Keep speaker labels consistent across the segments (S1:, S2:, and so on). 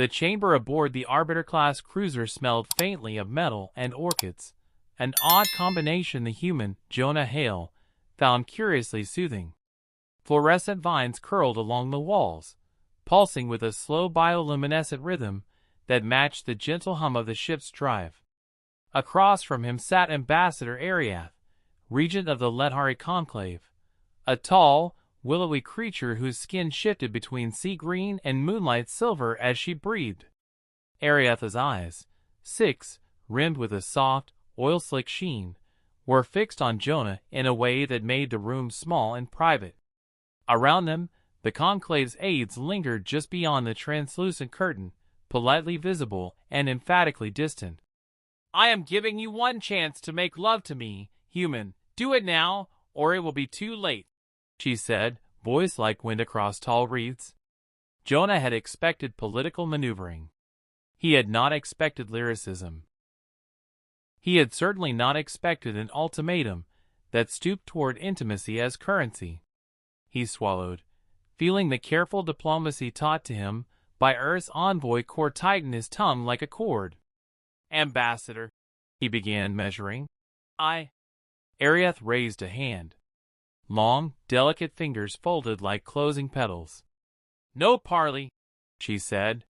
S1: The chamber aboard the Arbiter-class cruiser smelled faintly of metal and orchids, an odd combination the human, Jonah Hale, found curiously soothing. Fluorescent vines curled along the walls, pulsing with a slow bioluminescent rhythm that matched the gentle hum of the ship's drive. Across from him sat Ambassador Ariath, regent of the Lethari Conclave, a tall, willowy creature whose skin shifted between sea green and moonlight silver as she breathed. Ariath's eyes, six, rimmed with a soft, oil-slick sheen, were fixed on Jonah in a way that made the room small and private. Around them, the Conclave's aides lingered just beyond the translucent curtain, politely visible and emphatically distant. "I am giving you one chance to make love to me, human. Do it now, or it will be too late," she said, voice like wind across tall reeds. Jonah had expected political maneuvering. He had not expected lyricism. He had certainly not expected an ultimatum that stooped toward intimacy as currency. He swallowed, feeling the careful diplomacy taught to him by Earth's envoy core tighten his tongue like a cord. "Ambassador," he began, measuring. Ariath raised a hand. Long, delicate fingers folded like closing petals. "No parley," she said.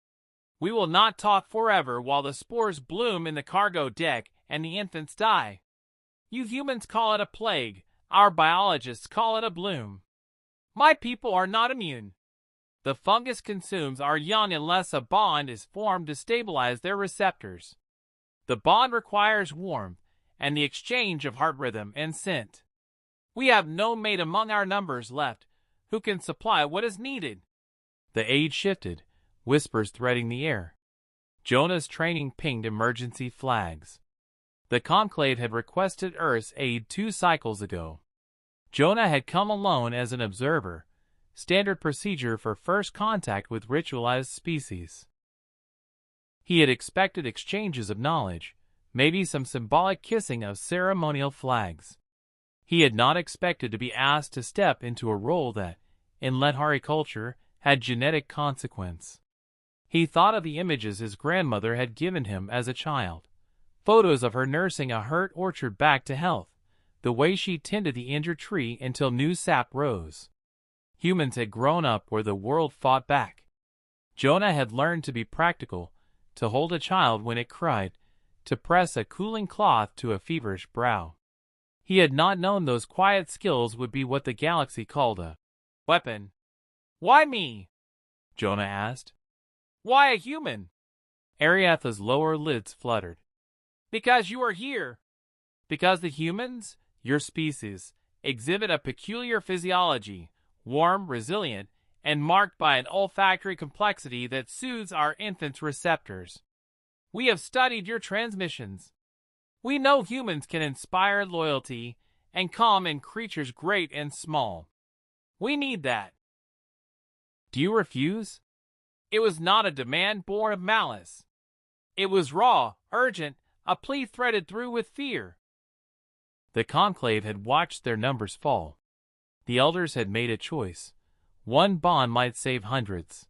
S1: "We will not talk forever while the spores bloom in the cargo deck and the infants die. You humans call it a plague, our biologists call it a bloom. My people are not immune. The fungus consumes our young unless a bond is formed to stabilize their receptors. The bond requires warmth and the exchange of heart rhythm and scent. We have no mate among our numbers left who can supply what is needed." The aide shifted, whispers threading the air. Jonah's training pinged emergency flags. The Conclave had requested Earth's aid 2 cycles ago. Jonah had come alone as an observer, standard procedure for first contact with ritualized species. He had expected exchanges of knowledge, maybe some symbolic kissing of ceremonial flags. He had not expected to be asked to step into a role that, in Lethari culture, had genetic consequence. He thought of the images his grandmother had given him as a child, photos of her nursing a hurt orchard back to health, the way she tended the injured tree until new sap rose. Humans had grown up where the world fought back. Jonah had learned to be practical, to hold a child when it cried, to press a cooling cloth to a feverish brow. He had not known those quiet skills would be what the galaxy called a weapon. "Why me?" Jonah asked. "Why a human?" Ariath's lower lids fluttered. "Because you are here. Because the humans, your species, exhibit a peculiar physiology, warm, resilient, and marked by an olfactory complexity that soothes our infants' receptors. We have studied your transmissions. We know humans can inspire loyalty and calm in creatures great and small. We need that." "Do you refuse?" It was not a demand born of malice. It was raw, urgent, a plea threaded through with fear. The Conclave had watched their numbers fall. The elders had made a choice. One bond might save hundreds.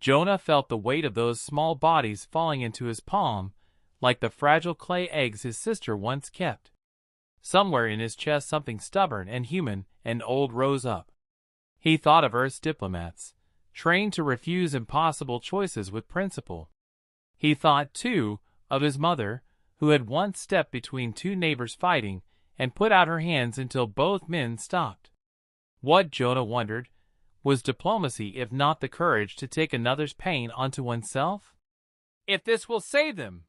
S1: Jonah felt the weight of those small bodies falling into his palm, like the fragile clay eggs his sister once kept. Somewhere in his chest something stubborn and human and old rose up. He thought of Earth's diplomats, trained to refuse impossible choices with principle. He thought, too, of his mother, who had once stepped between 2 neighbors fighting and put out her hands until both men stopped. What, Jonah wondered, was diplomacy if not the courage to take another's pain onto oneself? "If this will save them."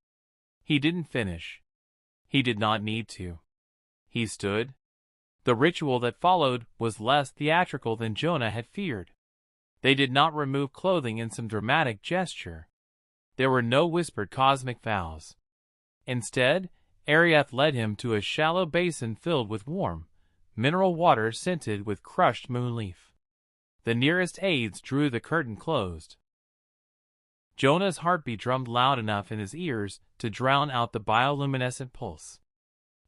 S1: He didn't finish. He did not need to. He stood. The ritual that followed was less theatrical than Jonah had feared. They did not remove clothing in some dramatic gesture. There were no whispered cosmic vows. Instead, Ariath led him to a shallow basin filled with warm, mineral water scented with crushed moonleaf. The nearest aides drew the curtain closed. Jonah's heartbeat drummed loud enough in his ears to drown out the bioluminescent pulse.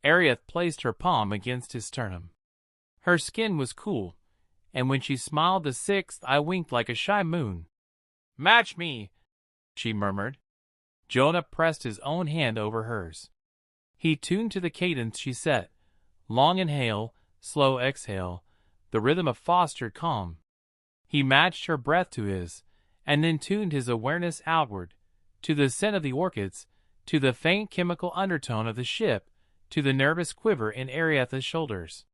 S1: Ariath placed her palm against his sternum. Her skin was cool, and when she smiled the 6th eye winked like a shy moon. "Match me," she murmured. Jonah pressed his own hand over hers. He tuned to the cadence she set. Long inhale, slow exhale, the rhythm of fostered calm. He matched her breath to his, and then tuned his awareness outward, to the scent of the orchids, to the faint chemical undertone of the ship, to the nervous quiver in Ariatha's shoulders.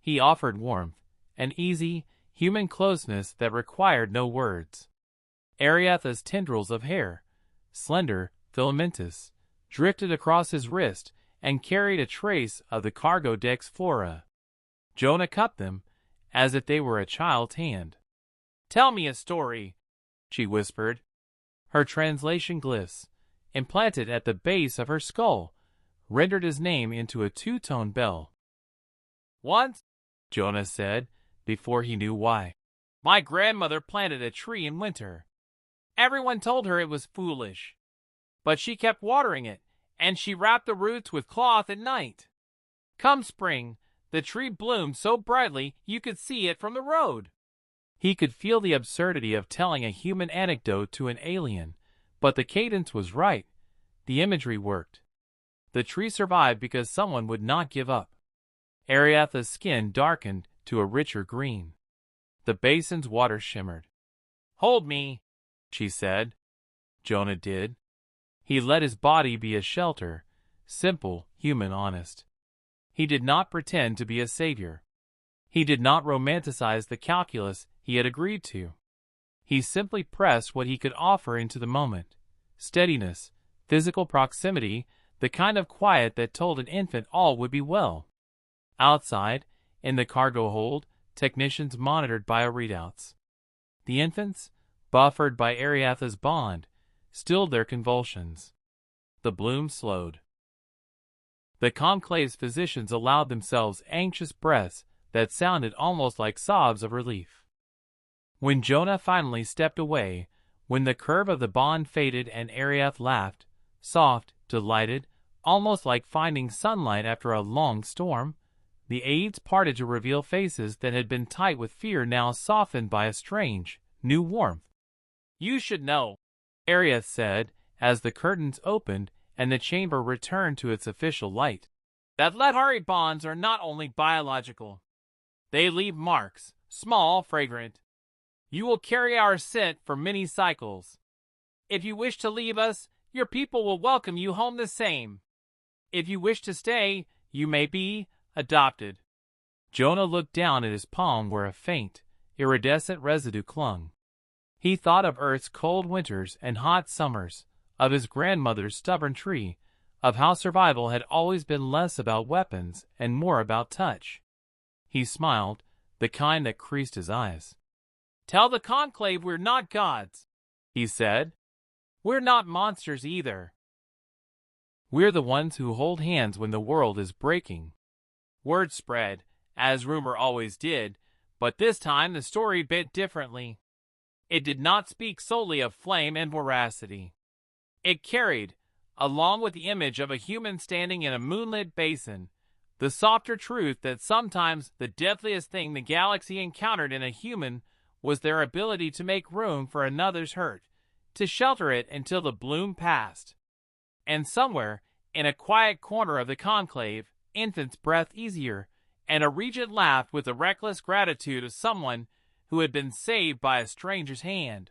S1: He offered warmth, an easy, human closeness that required no words. Ariatha's tendrils of hair, slender, filamentous, drifted across his wrist and carried a trace of the cargo deck's flora. Jonah cupped them, as if they were a child's hand. "Tell me a story," she whispered. Her translation glyphs, implanted at the base of her skull, rendered his name into a two-tone bell. "Once," Jonah said, before he knew why, "my grandmother planted a tree in winter. Everyone told her it was foolish, but she kept watering it, and she wrapped the roots with cloth at night. Come spring, the tree bloomed so brightly you could see it from the road." He could feel the absurdity of telling a human anecdote to an alien, but the cadence was right. The imagery worked. The tree survived because someone would not give up. Ariatha's skin darkened to a richer green. The basin's water shimmered. "Hold me," she said. Jonah did. He let his body be a shelter, simple, human, honest. He did not pretend to be a savior. He did not romanticize the calculus he had agreed to. He simply pressed what he could offer into the moment. Steadiness, physical proximity, the kind of quiet that told an infant all would be well. Outside, in the cargo hold, technicians monitored bio-readouts. The infants, buffered by Ariatha's bond, stilled their convulsions. The bloom slowed. The Conclave's physicians allowed themselves anxious breaths that sounded almost like sobs of relief. When Jonah finally stepped away, when the curve of the bond faded and Ariath laughed, soft, delighted, almost like finding sunlight after a long storm, the aides parted to reveal faces that had been tight with fear now softened by a strange, new warmth. "You should know," Ariath said, as the curtains opened and the chamber returned to its official light, "that Lethari bonds are not only biological. They leave marks, small, fragrant. You will carry our scent for many cycles. If you wish to leave us, your people will welcome you home the same. If you wish to stay, you may be adopted." Jonah looked down at his palm where a faint, iridescent residue clung. He thought of Earth's cold winters and hot summers, of his grandmother's stubborn tree, of how survival had always been less about weapons and more about touch. He smiled, the kind that creased his eyes. "Tell the Conclave we're not gods," he said. "We're not monsters either. We're the ones who hold hands when the world is breaking." Word spread, as rumor always did, but this time the story bit differently. It did not speak solely of flame and voracity. It carried, along with the image of a human standing in a moonlit basin, the softer truth that sometimes the deadliest thing the galaxy encountered in a human was their ability to make room for another's hurt, to shelter it until the bloom passed. And somewhere, in a quiet corner of the Conclave, infants breathed easier, and a regent laughed with the reckless gratitude of someone who had been saved by a stranger's hand.